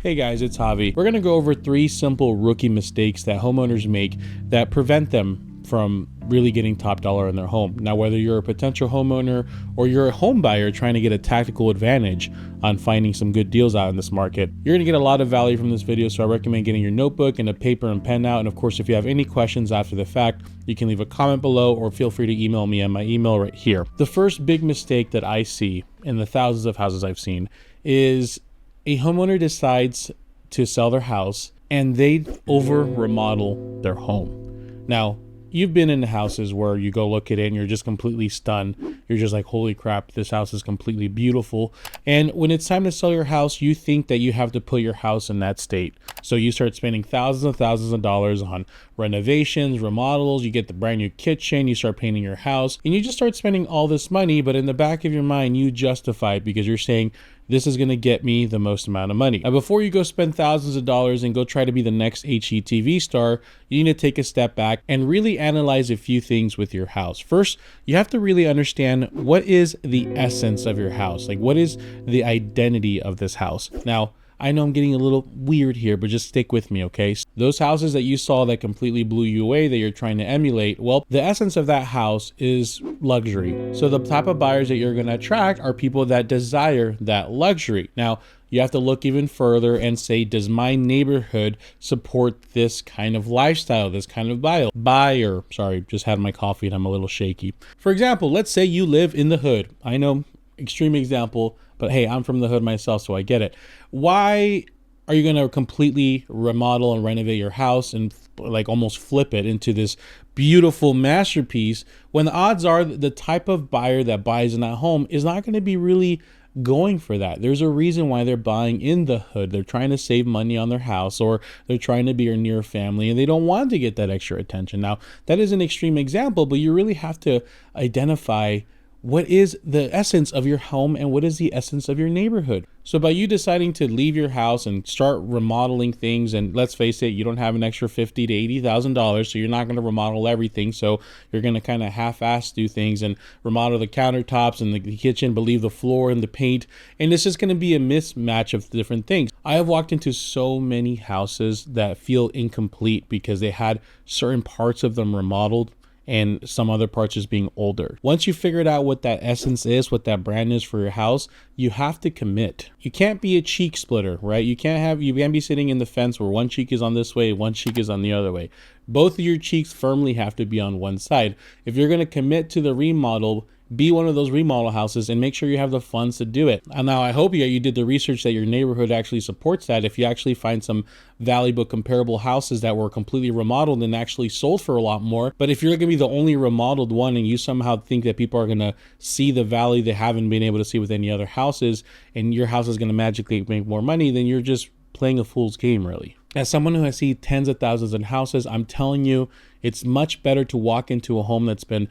Hey guys, it's Javi. We're going to go over 3 simple rookie mistakes that homeowners make that prevent them from really getting top dollar in their home. Now, whether you're a potential homeowner or you're a home buyer trying to get a tactical advantage on finding some good deals out in this market, you're going to get a lot of value from this video, so I recommend getting your notebook and a paper and pen out. And of course, if you have any questions after the fact, you can leave a comment below or feel free to email me at my email right here. The first big mistake that I see in the thousands of houses I've seen is a homeowner decides to sell their house and they over remodel their home. Now, you've been in houses where you go look at it and you're just completely stunned. You're just like, holy crap, this house is completely beautiful. And when it's time to sell your house, you think that you have to put your house in that state. So you start spending thousands of dollars on renovations, remodels, you get the brand new kitchen, you start painting your house, and you just start spending all this money. But in the back of your mind, you justify it because you're saying, this is going to get me the most amount of money. Now, before you go spend thousands of dollars and go try to be the next HGTV star, you need to take a step back and really analyze a few things with your house. First, you have to really understand what is the essence of your house. Like, what is the identity of this house? Now, I know I'm getting a little weird here, but just stick with me, okay? So those houses that you saw that completely blew you away that you're trying to emulate, well, the essence of that house is luxury. So the type of buyers that you're going to attract are people that desire that luxury. Now, you have to look even further and say, does my neighborhood support this kind of lifestyle, this kind of buyer? Sorry, just had my coffee and I'm a little shaky. For example, let's say you live in the hood. I know, extreme example, but hey, I'm from the hood myself, so I get it. Why are you going to completely remodel and renovate your house and like almost flip it into this beautiful masterpiece when the odds are the type of buyer that buys in that home is not going to be really going for that? There's a reason why they're buying in the hood. They're trying to save money on their house, or they're trying to be a near family and they don't want to get that extra attention. Now, that is an extreme example, but you really have to identify what is the essence of your home and what is the essence of your neighborhood. So by you deciding to leave your house and start remodeling things, and let's face it, you don't have an extra $50,000 to $80,000, so you're not going to remodel everything. So you're going to kind of half-ass do things and remodel the countertops and the kitchen, but leave the floor and the paint. And it's just going to be a mismatch of different things. I have walked into so many houses that feel incomplete because they had certain parts of them remodeled and some other parts just being older. Once you figured out what that essence is, what that brand is for your house, you have to commit. You can't be a cheek splitter, right? You can't be sitting in the fence where one cheek is on this way, one cheek is on the other way. Both of your cheeks firmly have to be on one side. If you're going to commit to the remodel, be one of those remodel houses and make sure you have the funds to do it. And now I hope you did the research that your neighborhood actually supports that. If you actually find some valuable comparable houses that were completely remodeled and actually sold for a lot more. But if you're going to be the only remodeled one and you somehow think that people are going to see the value they haven't been able to see with any other houses and your house is going to magically make more money, then you're just playing a fool's game, really. As someone who has seen tens of thousands of houses, I'm telling you, it's much better to walk into a home that's been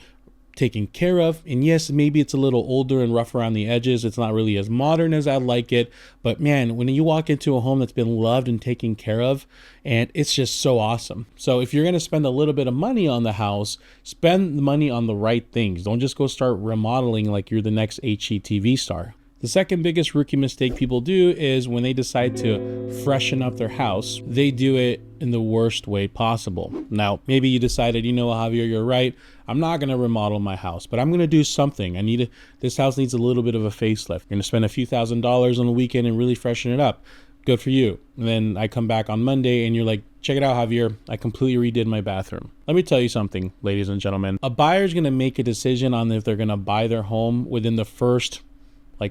taken care of. And yes, maybe it's a little older and rough around the edges. It's not really as modern as I'd like it. But man, when you walk into a home that's been loved and taken care of, and it's just so awesome. So if you're going to spend a little bit of money on the house, spend the money on the right things. Don't just go start remodeling like you're the next HGTV star. The second biggest rookie mistake people do is when they decide to freshen up their house, they do it in the worst way possible. Now, maybe you decided, you know, Javier, you're right. I'm not going to remodel my house, but I'm going to do something. This house needs a little bit of a facelift. You're going to spend a few $1,000s on the weekend and really freshen it up. Good for you. And then I come back on Monday and you're like, check it out, Javier. I completely redid my bathroom. Let me tell you something, ladies and gentlemen. A buyer's going to make a decision on if they're going to buy their home within the first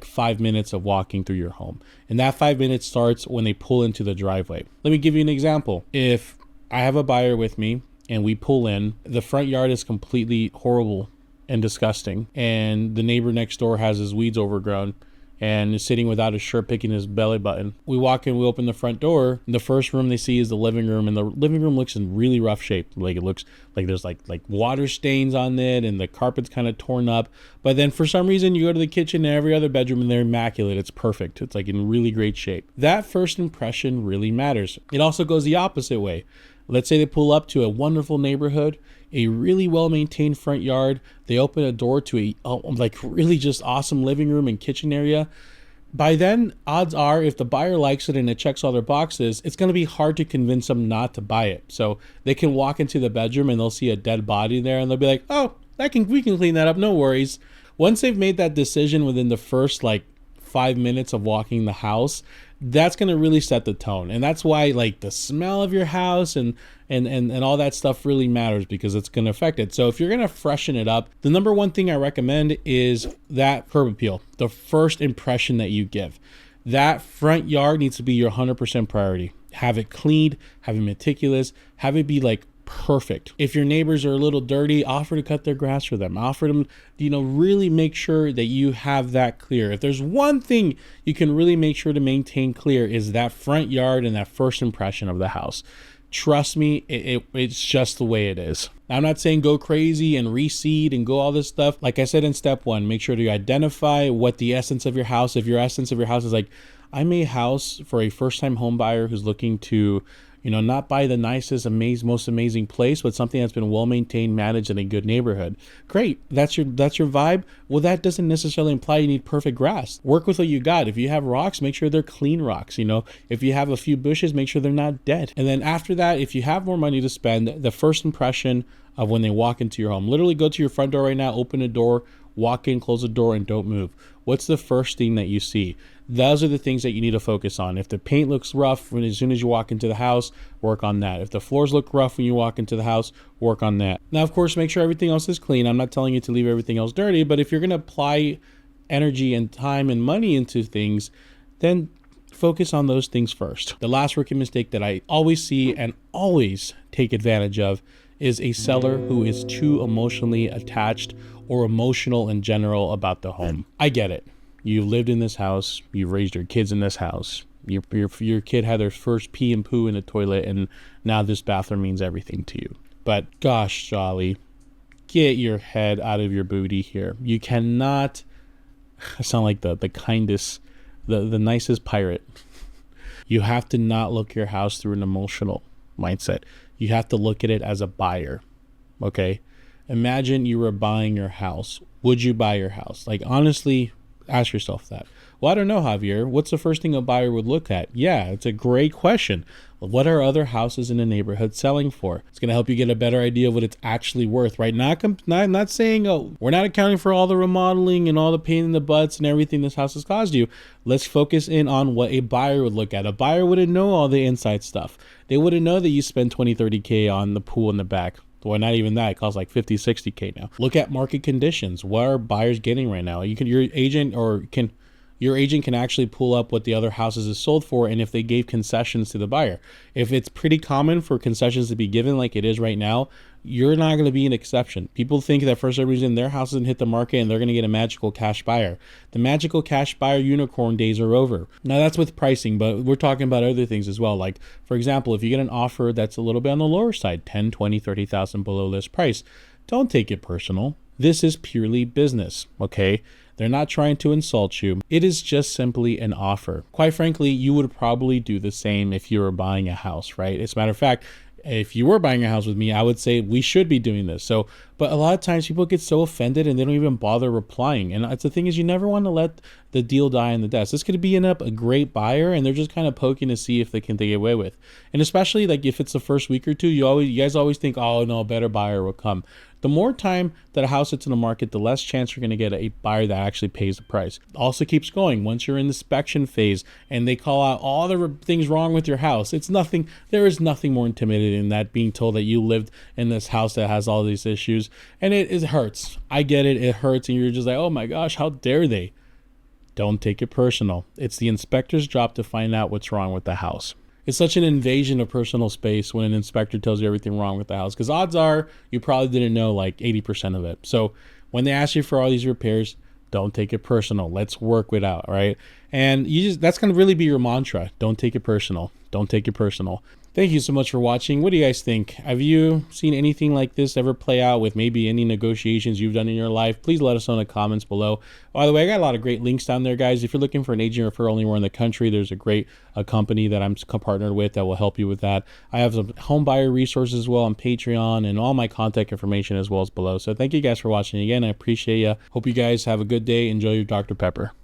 5 minutes of walking through your home. And that 5 minutes starts when they pull into the driveway. Let me give you an example. If I have a buyer with me and we pull in, the front yard is completely horrible and disgusting. And the neighbor next door has his weeds overgrown and is sitting without his shirt, picking his belly button. We walk in, we open the front door, and the first room they see is the living room, and the living room looks in really rough shape. Like, it looks like there's like water stains on it, and the carpet's kind of torn up. But then for some reason, you go to the kitchen and every other bedroom, and they're immaculate. It's perfect. It's like in really great shape. That first impression really matters. It also goes the opposite way. Let's say they pull up to a wonderful neighborhood, a really well-maintained front yard. They open a door to a really just awesome living room and kitchen area. By then, odds are if the buyer likes it and it checks all their boxes, it's going to be hard to convince them not to buy it. So they can walk into the bedroom and they'll see a dead body there and they'll be like, oh, we can clean that up, no worries. Once they've made that decision within the first like 5 minutes of walking the house, that's going to really set the tone. And that's why like the smell of your house and all that stuff really matters, because it's going to affect it. So if you're going to freshen it up, the number one thing I recommend is that curb appeal, the first impression that you give. That front yard needs to be your 100% priority. Have it cleaned, have it meticulous, have it be like perfect. If your neighbors are a little dirty, offer to cut their grass for them. Offer them, really make sure that you have that clear. If there's one thing you can really make sure to maintain clear, is that front yard and that first impression of the house. Trust me, it's just the way it is. I'm not saying go crazy and reseed and go all this stuff. Like I said in step one, make sure to identify what the essence of your house. If your essence of your house is like, I'm a house for a first-time home buyer who's looking to not buy the nicest, most amazing place, but something that's been well maintained, managed in a good neighborhood. Great. That's your vibe. Well, that doesn't necessarily imply you need perfect grass. Work with what you got. If you have rocks, make sure they're clean rocks. If you have a few bushes, make sure they're not dead. And then after that, if you have more money to spend, the first impression of when they walk into your home, literally go to your front door right now, open a door, walk in, close the door, and don't move. What's the first thing that you see? Those are the things that you need to focus on. If the paint looks rough as soon as you walk into the house, work on that. If the floors look rough when you walk into the house, work on that. Now, of course, make sure everything else is clean. I'm not telling you to leave everything else dirty, but if you're going to apply energy and time and money into things, then focus on those things first. The last rookie mistake that I always see and always take advantage of is a seller who is too emotionally attached or emotional in general about the home. I get it. You lived in this house. You've raised your kids in this house. Your kid had their first pee and poo in the toilet, and now this bathroom means everything to you. But gosh, Jolly, get your head out of your booty here. You cannot. I sound like the kindest, the nicest pirate. You have to not look at your house through an emotional mindset. You have to look at it as a buyer. Okay? Imagine you were buying your house. Would you buy your house? Like, honestly, ask yourself that. Well, I don't know, Javier. What's the first thing a buyer would look at? Yeah, it's a great question. What are other houses in the neighborhood selling for? It's going to help you get a better idea of what it's actually worth, right? Not saying, oh, we're not accounting for all the remodeling and all the pain in the butts and everything this house has caused you. Let's focus in on what a buyer would look at. A buyer wouldn't know all the inside stuff. They wouldn't know that you spend 20, 30K on the pool in the back. Well, not even that. It costs like 50, 60K now. Look at market conditions. What are buyers getting right now? Your agent can actually pull up what the other houses is sold for, and if they gave concessions to the buyer. If it's pretty common for concessions to be given like it is right now, you're not going to be an exception. People think that for some reason their house doesn't hit the market and they're going to get a magical cash buyer. The magical cash buyer unicorn days are over. Now that's with pricing, but we're talking about other things as well. Like, for example, if you get an offer that's a little bit on the lower side, 10, 20, 30,000 below list price, don't take it personal. This is purely business, okay? They're not trying to insult you. It is just simply an offer. Quite frankly, you would probably do the same if you were buying a house, right? As a matter of fact, if you were buying a house with me, I would say we should be doing this. But a lot of times people get so offended and they don't even bother replying. And the thing is, you never want to let the deal die in the dust. This could be a great buyer and they're just kind of poking to see if they can get away with. And especially like if it's the first week or two, you guys always think, oh no, a better buyer will come. The more time that a house sits in the market, the less chance you're going to get a buyer that actually pays the price. Also keeps going. Once you're in the inspection phase and they call out all the things wrong with your house, there is nothing more intimidating than that, being told that you lived in this house that has all these issues. And it hurts. I get it. It hurts. And you're just like, oh my gosh, how dare they? Don't take it personal. It's the inspector's job to find out what's wrong with the house. It's such an invasion of personal space when an inspector tells you everything wrong with the house, because odds are you probably didn't know like 80% of it. So when they ask you for all these repairs, don't take it personal. Let's work it out, right? And that's going to really be your mantra. Don't take it personal. Don't take it personal. Thank you so much for watching. What do you guys think? Have you seen anything like this ever play out with maybe any negotiations you've done in your life? Please let us know in the comments below. By the way, I got a lot of great links down there, guys. If you're looking for an agent referral anywhere in the country, there's a great company that I'm partnered with that will help you with that. I have some home buyer resources as well on Patreon, and all my contact information as well as below. So thank you guys for watching again. I appreciate you. Hope you guys have a good day. Enjoy your Dr. Pepper.